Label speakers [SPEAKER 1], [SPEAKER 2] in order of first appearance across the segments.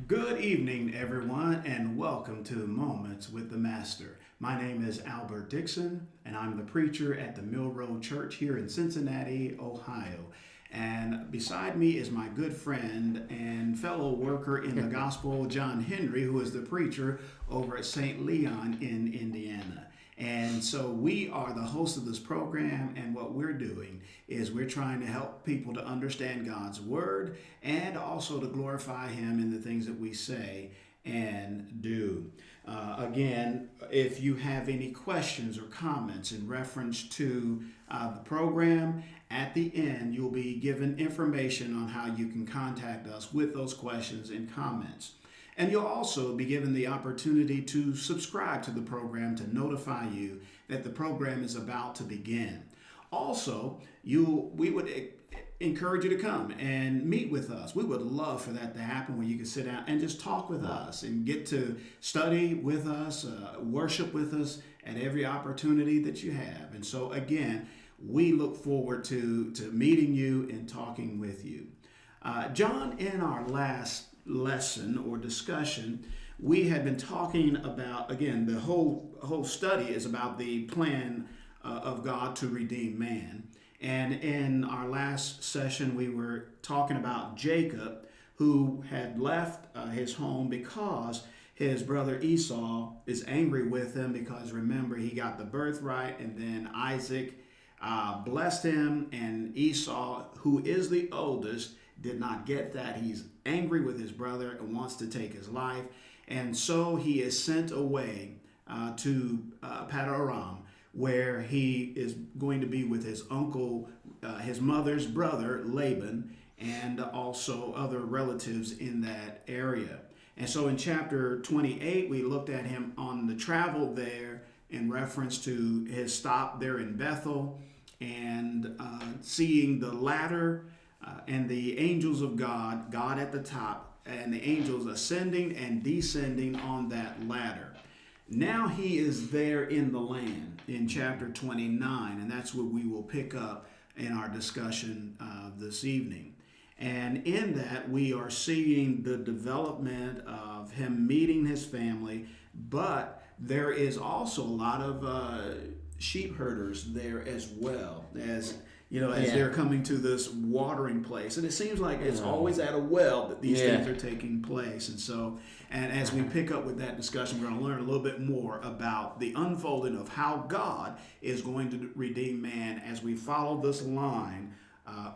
[SPEAKER 1] Good evening, everyone, and welcome to Moments with the Master. My name is Albert Dixon, and I'm the preacher at the Mill Road Church here in Cincinnati, Ohio. And beside me is my good friend and fellow worker in the gospel, John Henry, who is the preacher over at St. Leon in Indiana. And so we are the hosts of this program, and what we're doing is we're trying to help people to understand God's Word and also to glorify Him in the things that we say and do. Again, if you have any questions or comments in reference to the program, at the end you'll be given information on how you can contact us with those questions and comments. And you'll also be given the opportunity to subscribe to the program to notify you that the program is about to begin. Also, we would encourage you to come and meet with us. We would love for that to happen, where you can sit down and just talk with us and get to study with us, worship with us at every opportunity that you have. And so again, we look forward to meeting you and talking with you. John, in our last lesson or discussion, we had been talking about, again, the whole study is about the plan of God to redeem man. And in our last session, we were talking about Jacob, who had left his home because his brother Esau is angry with him, because remember, he got the birthright, and then Isaac blessed him, and Esau, who is the oldest, did not get that. He's angry with his brother and wants to take his life. And so he is sent away to Paddan, where he is going to be with his uncle, his mother's brother, Laban, and also other relatives in that area. And so in chapter 28, we looked at him on the travel there in reference to his stop there in Bethel, and seeing the ladder and the angels of God, God at the top, and the angels ascending and descending on that ladder. Now he is there in the land in chapter 29, and that's what we will pick up in our discussion this evening. And in that, we are seeing the development of him meeting his family, but there is also a lot of sheep herders there as well, as they're coming to this watering place. And it seems like it's always at a well that these things are taking place. And so, and as we pick up with that discussion, we're going to learn a little bit more about the unfolding of how God is going to redeem man as we follow this line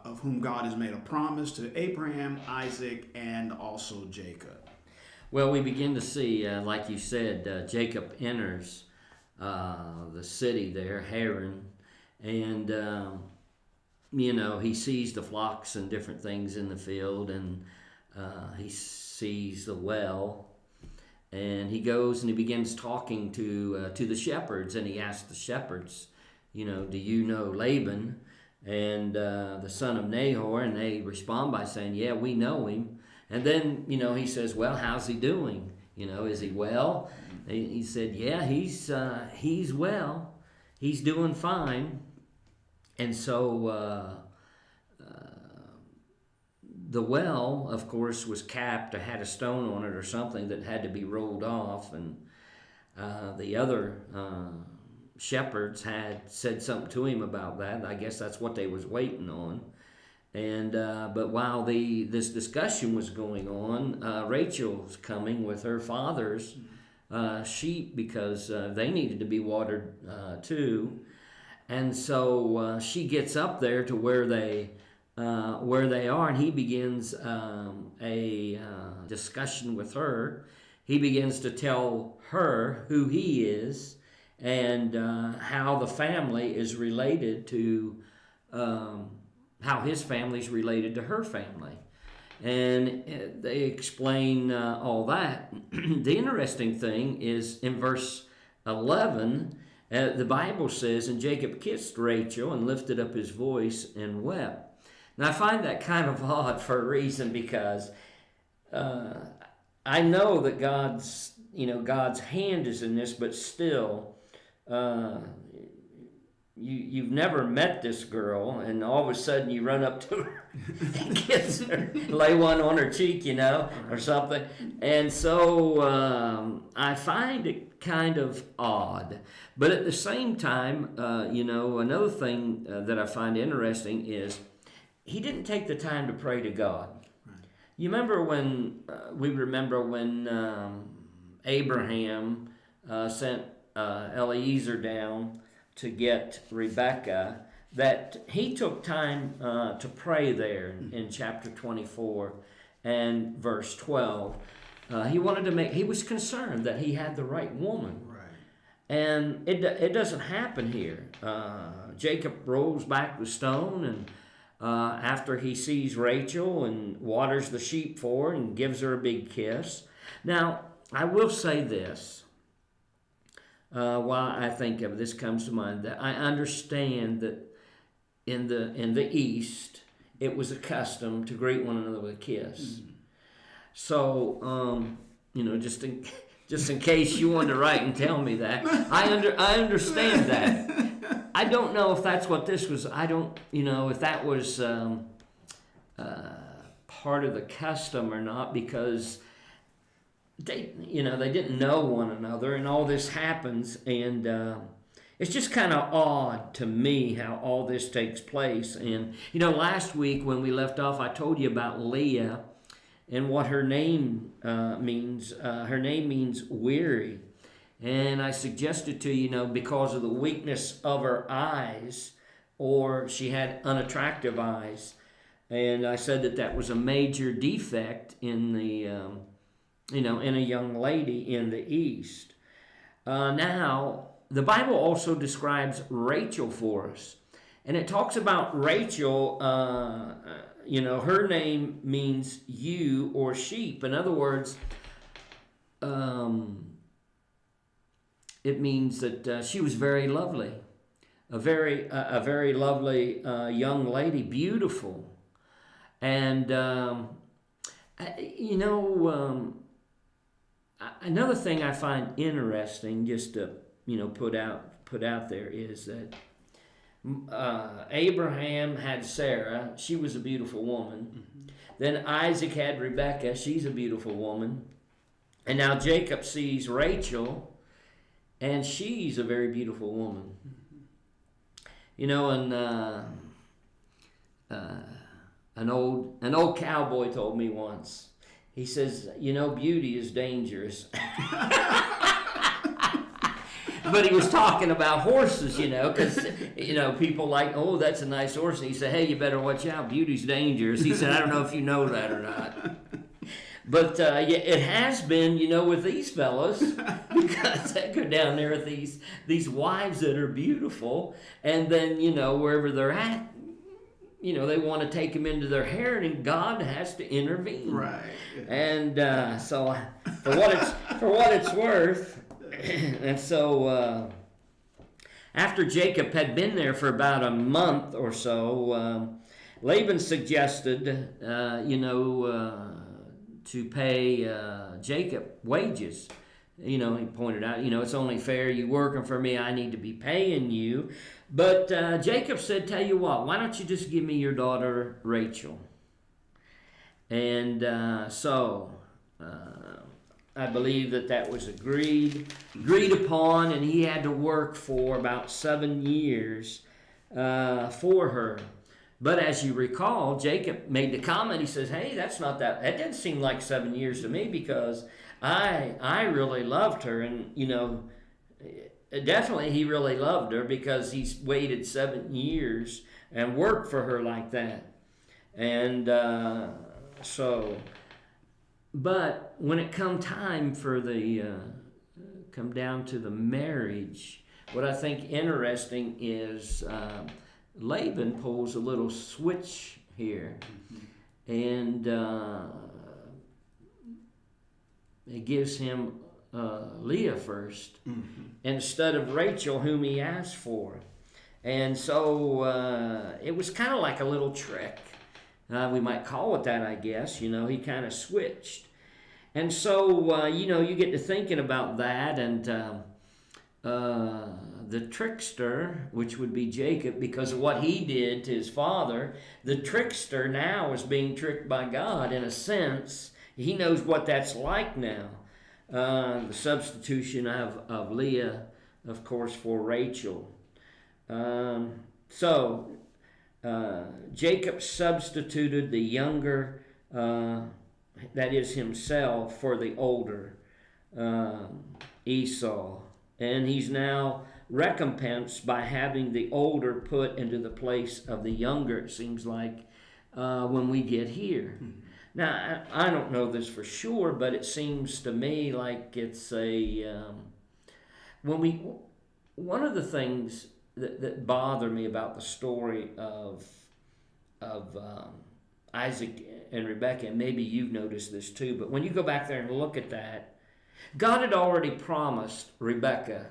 [SPEAKER 1] of whom God has made a promise to Abraham, Isaac, and also Jacob.
[SPEAKER 2] Well, we begin to see, like you said, Jacob enters the city there, Haran, and he sees the flocks and different things in the field, and he sees the well, and he goes and he begins talking to the shepherds, and he asks the shepherds, do you know Laban, and the son of Nahor? And they respond by saying, yeah, we know him. And then, he says, well, how's he doing? Is he well? He said, yeah, he's well. He's doing fine. And so the well, of course, was capped or had a stone on it or something that had to be rolled off. And the other shepherds had said something to him about that. I guess that's what they was waiting on. And but while this discussion was going on, Rachel's coming with her father's sheep, because they needed to be watered too. And so she gets up there to where they are, and he begins a discussion with her. He begins to tell her who he is, and how the family is related to, how his family is related to her family. And they explain all that. The interesting thing is in verse 11, the Bible says, and Jacob kissed Rachel and lifted up his voice and wept. And I find that kind of odd for a reason, because I know that God's hand is in this, but still, you've never met this girl, and all of a sudden you run up to her and kiss her, lay one on her cheek, or something. And so I find it kind of odd. But at the same time, another thing that I find interesting is he didn't take the time to pray to God. Right. You remember when Abraham sent Eliezer down to get Rebekah, that he took time to pray there in chapter 24 and verse 12. He was concerned that he had the right woman. Right. And it doesn't happen here. Jacob rolls back the stone, and after he sees Rachel and waters the sheep for her and gives her a big kiss. Now, I will say this. While I think of it, this comes to mind, that I understand that in the East, it was a custom to greet one another with a kiss. Mm-hmm. So, just in case you wanted to write and tell me that, I understand that. I don't know if that's what this was. I don't, if that was part of the custom or not, because they didn't know one another, and all this happens, and it's just kind of odd to me how all this takes place. And last week when we left off, I told you about Leah and what her name means. Her name means weary, and I suggested to you, because of the weakness of her eyes, or she had unattractive eyes, and I said that was a major defect in the in a young lady in the East. Now, the Bible also describes Rachel for us. And it talks about Rachel, her name means ewe or sheep. In other words, it means that she was very lovely. A very lovely young lady, beautiful. And, another thing I find interesting, just to put out there, is that Abraham had Sarah. She was a beautiful woman. Mm-hmm. Then Isaac had Rebekah. She's a beautiful woman. And now Jacob sees Rachel, and she's a very beautiful woman. Mm-hmm. An old cowboy told me once. He says, beauty is dangerous. But he was talking about horses, because, people like, oh, that's a nice horse. And he said, hey, you better watch out. Beauty's dangerous. He said, I don't know if you know that or not. But, it has been, with these fellas, because they go down there with these wives that are beautiful. And then, wherever they're at, they want to take them into their harem, and God has to intervene. Right. And so, for what it's worth, and so after Jacob had been there for about a month or so, Laban suggested, to pay Jacob wages. He pointed out, it's only fair, you working for me, I need to be paying you. But Jacob said, tell you what, why don't you just give me your daughter Rachel? And I believe that was agreed upon, and he had to work for about 7 years for her. But as you recall, Jacob made the comment, he says, hey, that didn't seem like 7 years to me, because I really loved her. And, definitely he really loved her, because he's waited 7 years and worked for her like that. And but when it come time for come down to the marriage, what I think interesting is Laban pulls a little switch here, and it gives him Leah first, instead of Rachel, whom he asked for. And so it was kind of like a little trick. We might call it that, I guess. He kind of switched. And so, you get to thinking about that, and the trickster, which would be Jacob, because of what he did to his father, the trickster now is being tricked by God in a sense. He knows what that's like now. The substitution of Leah, of course, for Rachel. Jacob substituted the younger, that is himself, for the older Esau. And he's now recompensed by having the older put into the place of the younger, it seems like, when we get here. Mm-hmm. Now, I don't know this for sure, but it seems to me like it's one of the things that bother me about the story of Isaac and Rebekah, and maybe you've noticed this too, but when you go back there and look at that, God had already promised Rebekah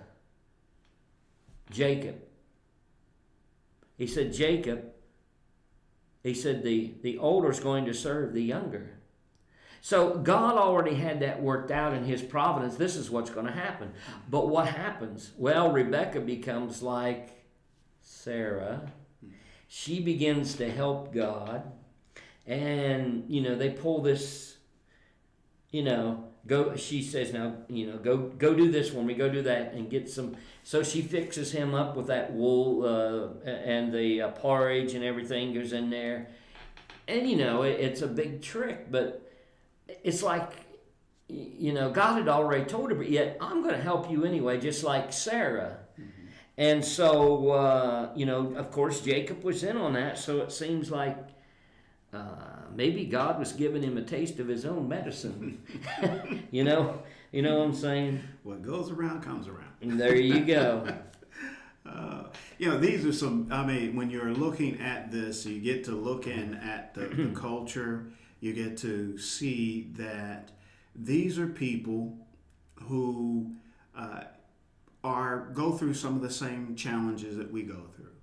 [SPEAKER 2] Jacob. He said, the older is going to serve the younger. So God already had that worked out in his providence. This is what's going to happen. But what happens? Well, Rebekah becomes like Sarah. She begins to help God. And, they pull this, she says, now, go do this for me, go do that, and get some. So she fixes him up with that wool and the porridge and everything goes in there. And, it's a big trick, but it's like, God had already told her, but yet I'm going to help you anyway, just like Sarah. Mm-hmm. And so, of course, Jacob was in on that, so it seems like maybe God was giving him a taste of his own medicine. You know what I'm saying?
[SPEAKER 1] What goes around comes around.
[SPEAKER 2] And there you go.
[SPEAKER 1] These are some, when you're looking at this, you get to looking at the culture, you get to see that these are people who go through some of the same challenges that we go through,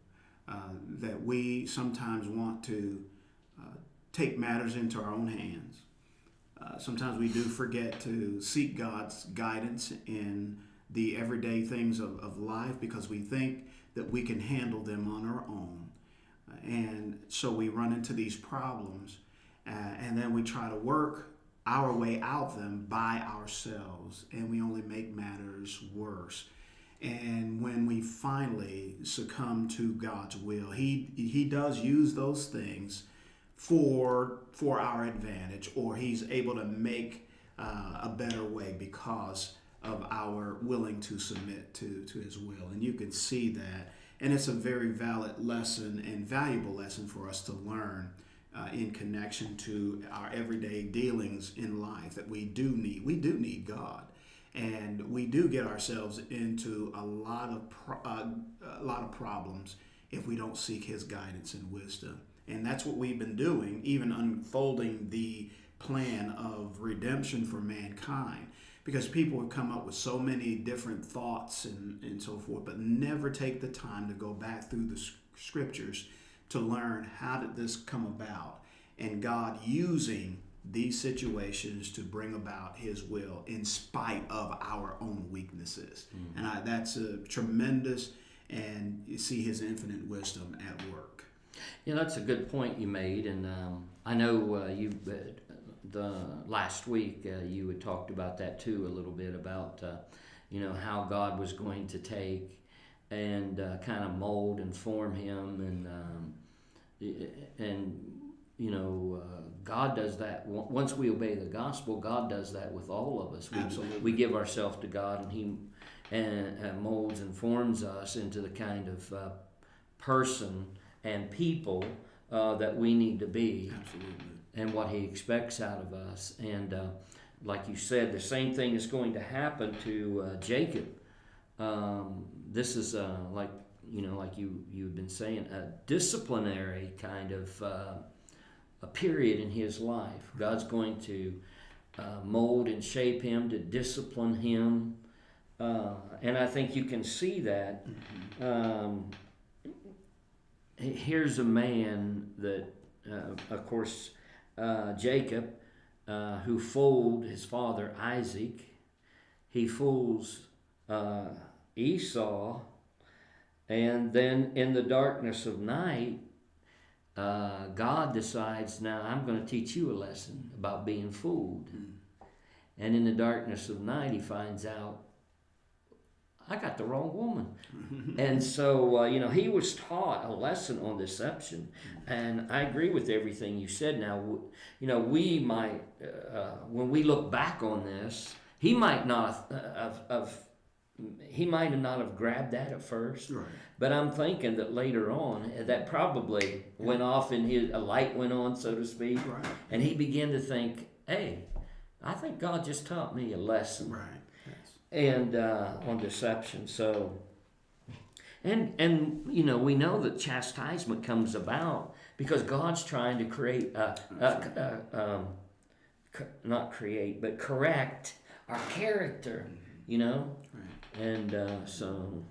[SPEAKER 1] that we sometimes want to take matters into our own hands. Sometimes we do forget to seek God's guidance in the everyday things of life because we think that we can handle them on our own. And so we run into these problems and then we try to work our way out of them by ourselves, and we only make matters worse. And when we finally succumb to God's will, He does use those things for our advantage, or He's able to make a better way because of our willing to submit to His will. And you can see that, and it's a very valid lesson and valuable lesson for us to learn in connection to our everyday dealings in life, that we do need God, and we do get ourselves into a lot of problems if we don't seek His guidance and wisdom. And that's what we've been doing, even unfolding the plan of redemption for mankind, because people have come up with so many different thoughts and so forth, but never take the time to go back through the scriptures to learn how did this come about, and God using these situations to bring about His will in spite of our own weaknesses. Mm-hmm. And that's a tremendous, and you see His infinite wisdom at work.
[SPEAKER 2] That's a good point you made, and I know the last week you had talked about that too a little bit, about how God was going to take and kind of mold and form him, and God does that. Once we obey the gospel, God does that with all of us.
[SPEAKER 1] Absolutely.
[SPEAKER 2] We give ourselves to God, and He molds and forms us into the kind of person and people that we need to be.
[SPEAKER 1] Absolutely.
[SPEAKER 2] And what He expects out of us. And like you said, the same thing is going to happen to Jacob. This is like you've been saying, a disciplinary kind of a period in his life. God's going to mold and shape him, to discipline him. And I think you can see that. Here's a man that, of course, Jacob, who fooled his father Isaac. He fools Esau, And then in the darkness of night, God decides, now I'm going to teach you a lesson about being fooled. And in the darkness of night, he finds out, I got the wrong woman. And so, he was taught a lesson on deception. And I agree with everything you said. Now, we might, when we look back on this, he might not have grabbed that at first.
[SPEAKER 1] Right.
[SPEAKER 2] But I'm thinking that later on, that probably went off in a light went on, so to speak.
[SPEAKER 1] Right.
[SPEAKER 2] And he began to think, hey, I think God just taught me a lesson.
[SPEAKER 1] Right.
[SPEAKER 2] And on deception. So, and we know that chastisement comes about because God's trying to correct our character.
[SPEAKER 1] Right.
[SPEAKER 2] And so.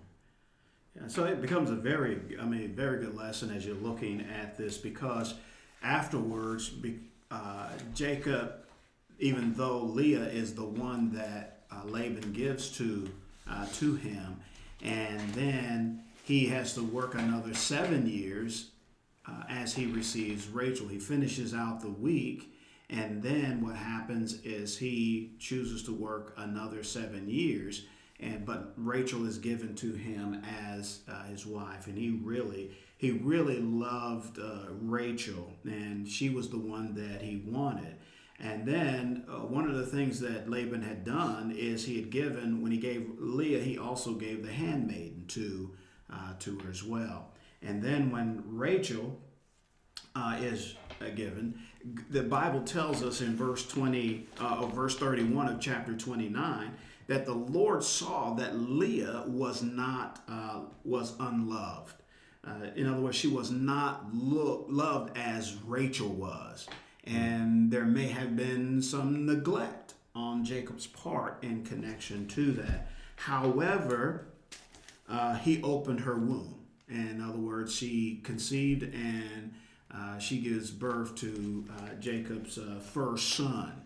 [SPEAKER 1] Yeah, so it becomes a very good lesson as you're looking at this, because afterwards, Jacob, even though Leah is the one that Laban gives to him, and then he has to work another 7 years as he receives Rachel. He finishes out the week, and then what happens is he chooses to work another 7 years, but Rachel is given to him as his wife, and he really loved Rachel, and she was the one that he wanted. And then one of the things that Laban had done is when he gave Leah, he also gave the handmaiden to her as well. And then when Rachel is given, the Bible tells us in verse 31 of chapter 29 that the Lord saw that Leah was unloved. In other words, she was not loved as Rachel was. And there may have been some neglect on Jacob's part in connection to that. However, he opened her womb. In other words, she conceived and she gives birth to Jacob's first son.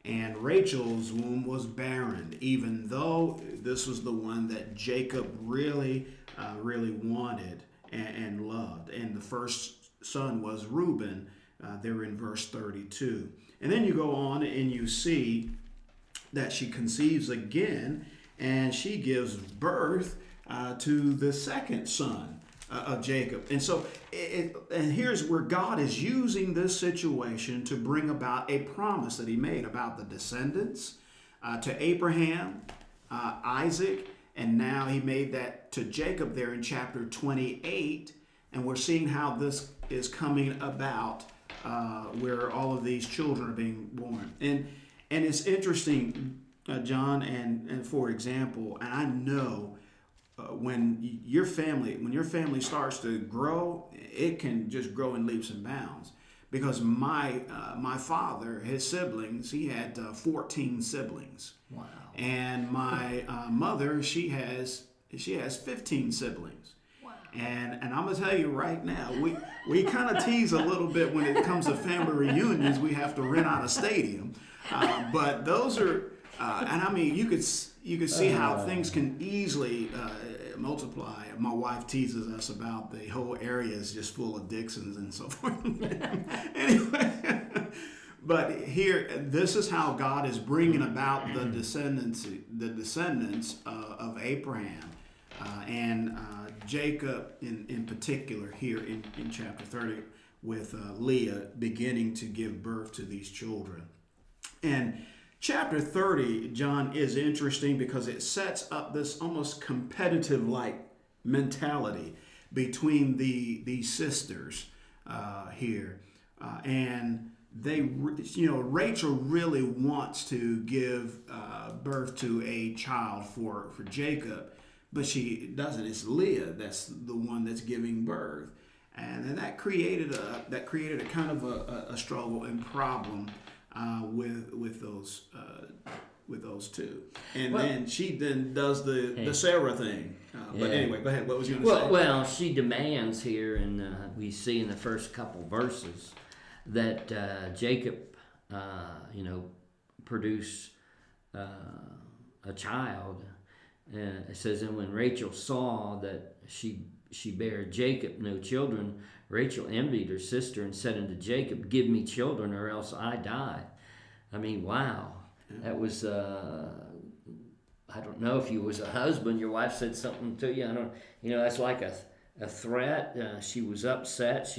[SPEAKER 1] And Rachel's womb was barren, even though this was the one that Jacob really wanted and loved. And the first son was Reuben. There in verse 32. And then you go on and you see that she conceives again and she gives birth to the second son of Jacob. And so, and here's where God is using this situation to bring about a promise that he made about the descendants to Abraham, Isaac, and now he made that to Jacob there in chapter 28. And we're seeing how this is coming about. Where all of these children are being born. And it's interesting, John, and for example, and I know when your family starts to grow, it can just grow in leaps and bounds. Because my father, his siblings, he had 14 siblings.
[SPEAKER 2] Wow.
[SPEAKER 1] And my mother, she has 15 siblings. And I'm gonna tell you right now, we kind of tease a little bit when it comes to family reunions. We have to rent out a stadium, but those are, and I mean, you could see how things can easily multiply. My wife teases us about the whole area is just full of Dixons and so forth. Anyway, but here, this is how God is bringing about the descendants of Abraham. And Jacob in particular here in chapter 30 with Leah beginning to give birth to these children. And chapter 30, John, is interesting because it sets up this almost competitive-like mentality between these sisters here. And Rachel really wants to give birth to a child for Jacob, but she doesn't. It's Leah that's the one that's giving birth, and then that created a kind of a struggle and problem with those two. And then she does the Sarah thing. But anyway, go ahead. What was you going to say?
[SPEAKER 2] Well, she demands here, and we see in the first couple verses that Jacob, produce a child. It says, and when Rachel saw that she she bare Jacob no children, Rachel envied her sister and said unto Jacob, Give me children, or else I die. I mean, wow. That was, I don't know if you was a husband, your wife said something to you. I don't, that's like a threat. She was upset.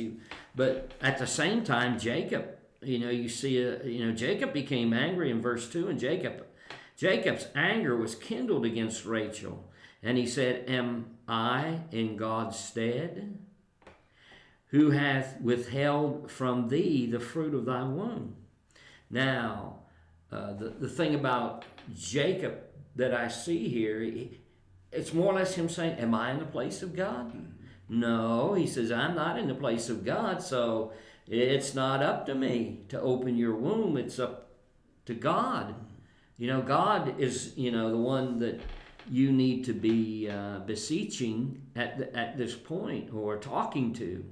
[SPEAKER 2] But at the same time, Jacob, you see, Jacob became angry in verse 2, and Jacob's anger was kindled against Rachel. And he said, Am I in God's stead, who hath withheld from thee the fruit of thy womb? Now, the thing about Jacob that I see here, it's more or less him saying, Am I in the place of God? No, he says, I'm not in the place of God, so it's not up to me to open your womb. It's up to God. God is, the one that you need to be beseeching at this point, or talking to,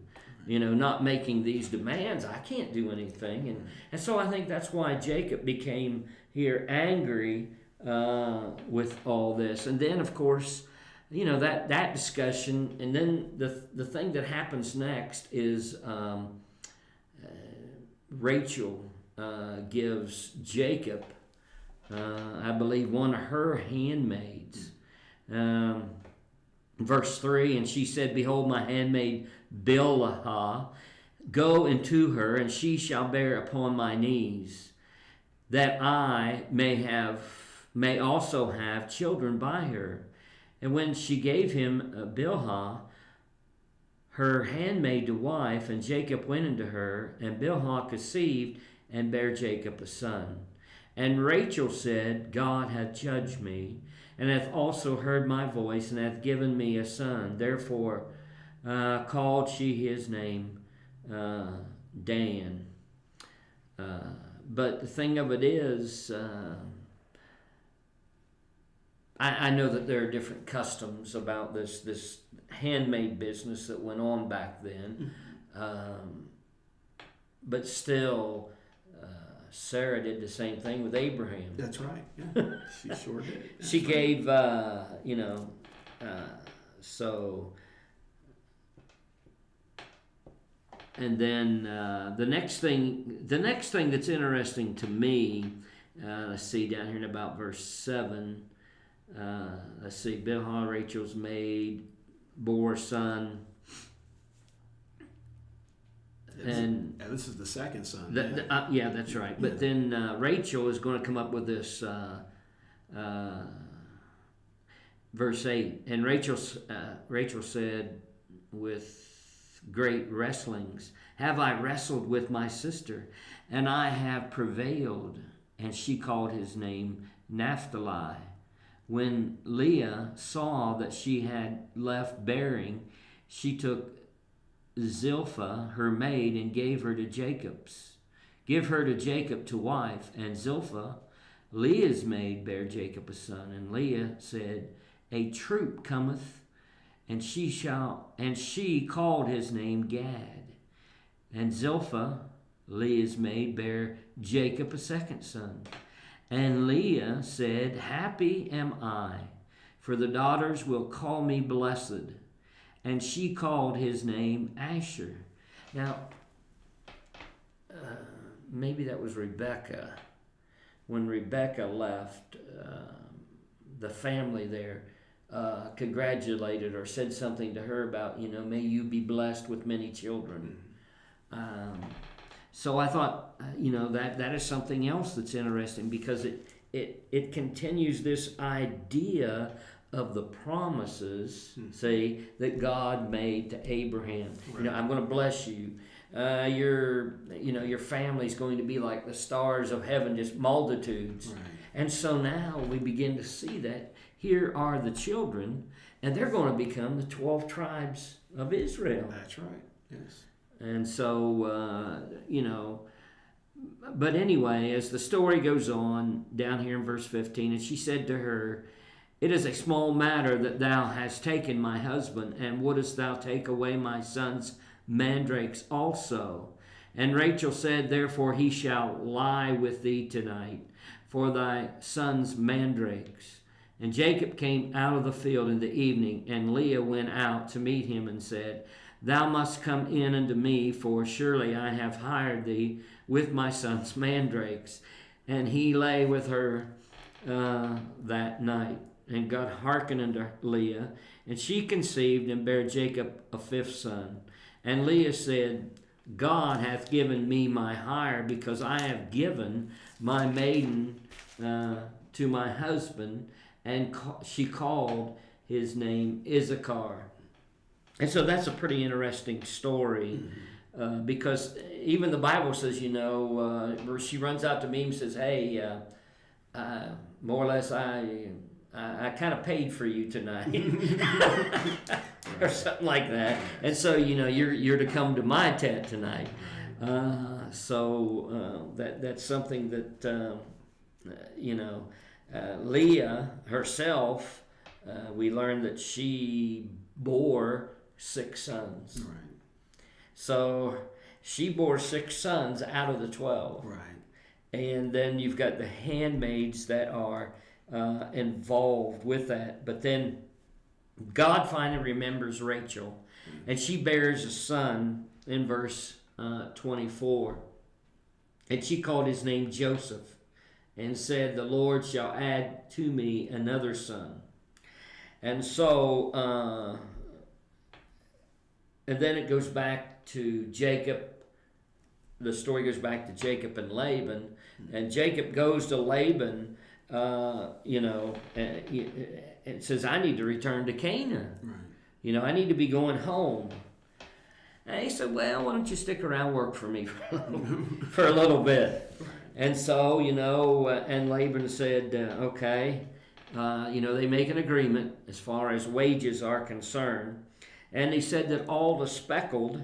[SPEAKER 2] not making these demands. I can't do anything. And so I think that's why Jacob became here angry with all this. And then, of course, that discussion, and then the thing that happens next is Rachel gives Jacob, I believe, one of her handmaids. Verse 3, and she said, Behold, my handmaid Bilhah, go into her, and she shall bear upon my knees, that I may also have children by her. And when she gave him Bilhah, her handmaid to wife, and Jacob went into her, and Bilhah conceived, and bare Jacob a son. And Rachel said, God hath judged me, and hath also heard my voice, and hath given me a son. Therefore called she his name Dan. But the thing of it is, I know that there are different customs about this handmade business that went on back then. But still, Sarah did the same thing with Abraham.
[SPEAKER 1] That's right. Yeah, she sure did.
[SPEAKER 2] She gave, so. And then the next thing that's interesting to me, let's see down here in about verse 7. Let's see, Bilhah, Rachel's maid, bore a son. And
[SPEAKER 1] this is the second son.
[SPEAKER 2] That's right. But then Rachel is going to come up with this verse 8. And Rachel said, with great wrestlings have I wrestled with my sister, and I have prevailed. And she called his name Naphtali. When Leah saw that she had left bearing, she took Zilpah, her maid, and gave her to Jacob to wife. And Zilpah, Leah's maid, bare Jacob a son. And Leah said, A troop cometh, and she called his name Gad. And Zilpah, Leah's maid, bare Jacob a second son. And Leah said, Happy am I, for the daughters will call me blessed. And she called his name Asher. Now, maybe that was Rebekah. When Rebekah left, the family there congratulated or said something to her about, may you be blessed with many children. So I thought, that is something else that's interesting, because it continues this idea of the promises, that God made to Abraham. Right. I'm going to bless you. Your family's going to be like the stars of heaven, just multitudes. Right. And so now we begin to see that here are the children, and they're going to become the 12 tribes of Israel.
[SPEAKER 1] That's right. Yes.
[SPEAKER 2] And so, but anyway, as the story goes on down here in verse 15, and she said to her, It is a small matter that thou hast taken my husband, and wouldest thou take away my son's mandrakes also? And Rachel said, Therefore he shall lie with thee tonight for thy son's mandrakes. And Jacob came out of the field in the evening, and Leah went out to meet him and said, Thou must come in unto me, for surely I have hired thee with my son's mandrakes. And he lay with her that night. And God hearkened unto Leah, and she conceived and bare Jacob a fifth son. And Leah said, God hath given me my hire, because I have given my maiden to my husband. And she called his name Issachar. And so that's a pretty interesting story, because even the Bible says, where she runs out to me and says, hey, more or less, I kind of paid for you tonight, or something like that. And so, you're to come to my tent tonight. That's something that, Leah herself, we learned that she bore 6 sons.
[SPEAKER 1] Right.
[SPEAKER 2] So she bore 6 sons out of the 12.
[SPEAKER 1] Right.
[SPEAKER 2] And then you've got the handmaids that are involved with that. But then God finally remembers Rachel, and she bears a son in verse 24. And she called his name Joseph, and said, The Lord shall add to me another son. And so, and then it goes back to Jacob. The story goes back to Jacob and Laban. And Jacob goes to Laban, and says, I need to return to Canaan.
[SPEAKER 1] Right.
[SPEAKER 2] I need to be going home. And he said, well, why don't you stick around, work for me for a little bit. And so, and Laban said, okay. They make an agreement as far as wages are concerned. And he said that all the speckled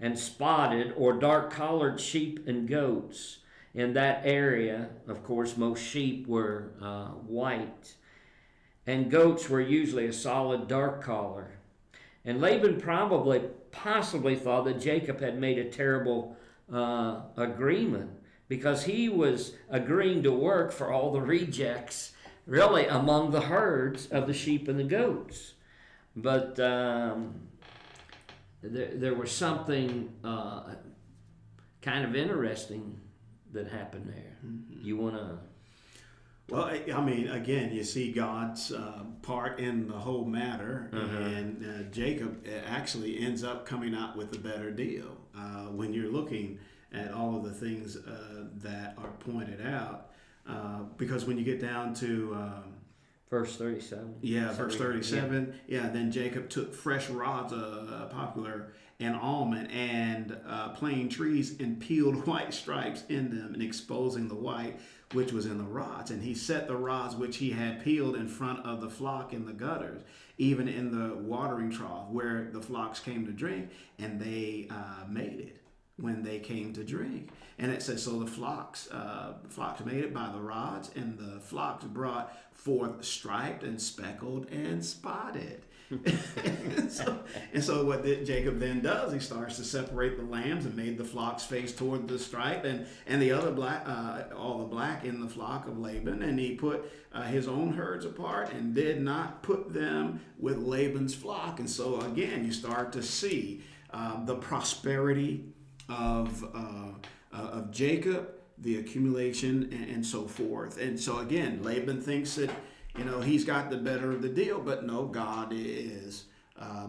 [SPEAKER 2] and spotted or dark-collared sheep and goats in that area, of course, most sheep were white, and goats were usually a solid dark color. And Laban possibly thought that Jacob had made a terrible agreement, because he was agreeing to work for all the rejects, really, among the herds of the sheep and the goats. But there was something kind of interesting that happened there. Mm-hmm. You want to...
[SPEAKER 1] Well, I mean, again, you see God's part in the whole matter, and Jacob actually ends up coming out with a better deal. When you're looking at all of the things that are pointed out, because when you get down to...
[SPEAKER 2] Verse 37.
[SPEAKER 1] Yeah, verse 37. Yeah, then Jacob took fresh rods, poplar and almond, and plane trees, and peeled white stripes in them, and exposing the white which was in the rods. And he set the rods which he had peeled in front of the flock in the gutters, even in the watering trough where the flocks came to drink, and they made it when they came to drink. And it says, so the flocks made it by the rods, and the flocks brought forth striped and speckled and spotted. and so what Jacob then does, he starts to separate the lambs, and made the flocks face toward the stripe, and the other black, all the black in the flock of Laban. And he put his own herds apart, and did not put them with Laban's flock. And so again, you start to see the prosperity of Jacob, the accumulation, and so forth. And so again, Laban thinks that he's got the better of the deal, but no, God is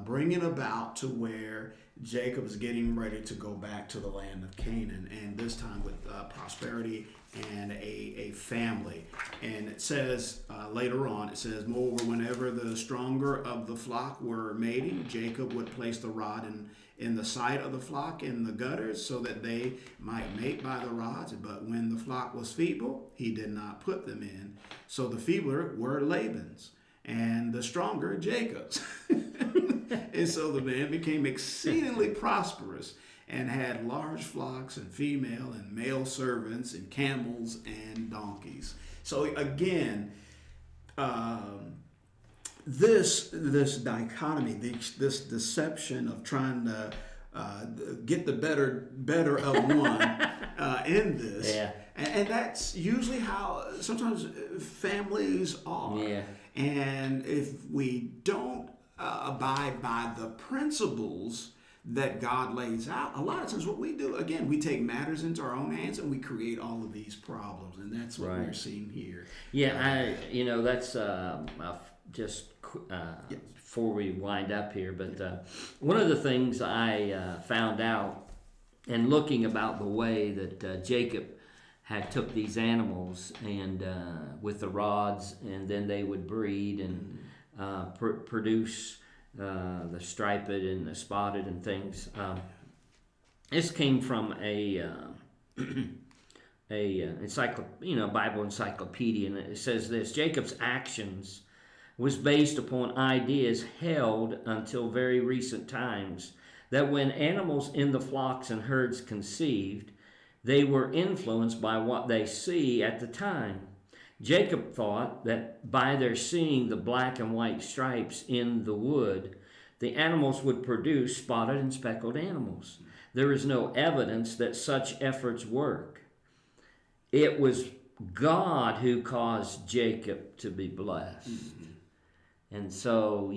[SPEAKER 1] bringing about to where Jacob's getting ready to go back to the land of Canaan, and this time with prosperity and a family. And it says later on, it says, moreover, whenever the stronger of the flock were mating, Jacob would place the rod in the sight of the flock in the gutters, so that they might mate by the rods. But when the flock was feeble, he did not put them in. So the feebler were Laban's, and the stronger Jacob's. And so the man became exceedingly prosperous, and had large flocks and female and male servants, and camels and donkeys. So again, this dichotomy, this deception of trying to get the better of one in this,
[SPEAKER 2] yeah.
[SPEAKER 1] And that's usually how sometimes families are.
[SPEAKER 2] Yeah.
[SPEAKER 1] And if we don't abide by the principles that God lays out, a lot of times what we do, again, we take matters into our own hands and we create all of these problems. And that's what we're seeing here.
[SPEAKER 2] Yeah, that's before we wind up here, but one of the things I found out and looking about the way that Jacob had took these animals and with the rods, and then they would breed and produce the striped and the spotted and things. This came from a Bible encyclopedia, and it says this: Jacob's actions was based upon ideas held until very recent times that when animals in the flocks and herds conceived, they were influenced by what they see at the time. Jacob thought that by their seeing the black and white stripes in the wood, the animals would produce spotted and speckled animals. There is no evidence that such efforts work. It was God who caused Jacob to be blessed. And so,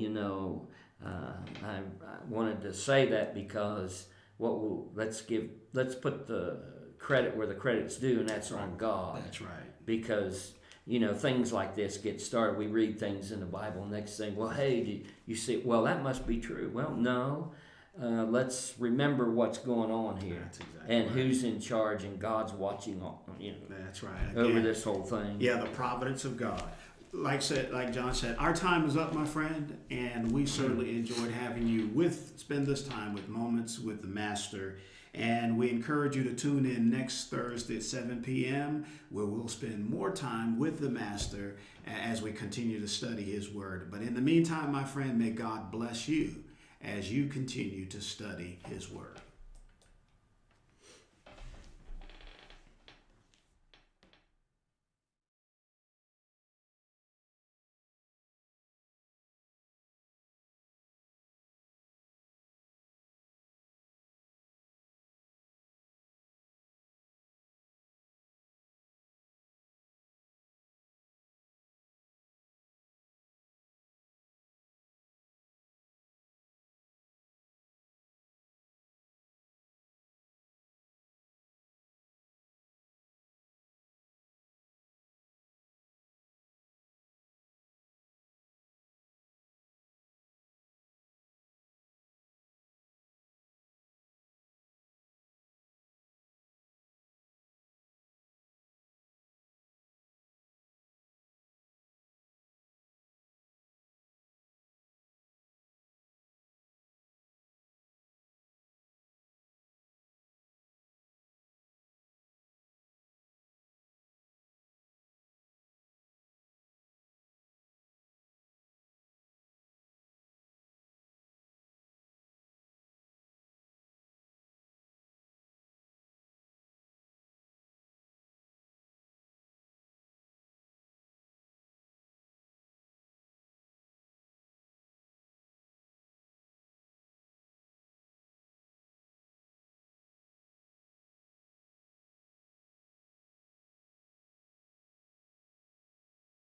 [SPEAKER 2] I wanted to say that because let's put the credit where the credit's due, and that's on God.
[SPEAKER 1] That's right.
[SPEAKER 2] Because things like this get started. We read things in the Bible, next thing, well, hey, do you see? Well, that must be true. Well, no. Let's remember what's going on here.
[SPEAKER 1] That's exactly
[SPEAKER 2] and
[SPEAKER 1] right.
[SPEAKER 2] Who's in charge, and God's watching
[SPEAKER 1] That's right.
[SPEAKER 2] over this whole thing.
[SPEAKER 1] Yeah, the providence of God. Like John said, our time is up, my friend, and we certainly enjoyed having you spend this time with Moments with the Master. And we encourage you to tune in next Thursday at 7 p.m., where we'll spend more time with the Master as we continue to study his word. But in the meantime, my friend, may God bless you as you continue to study his word.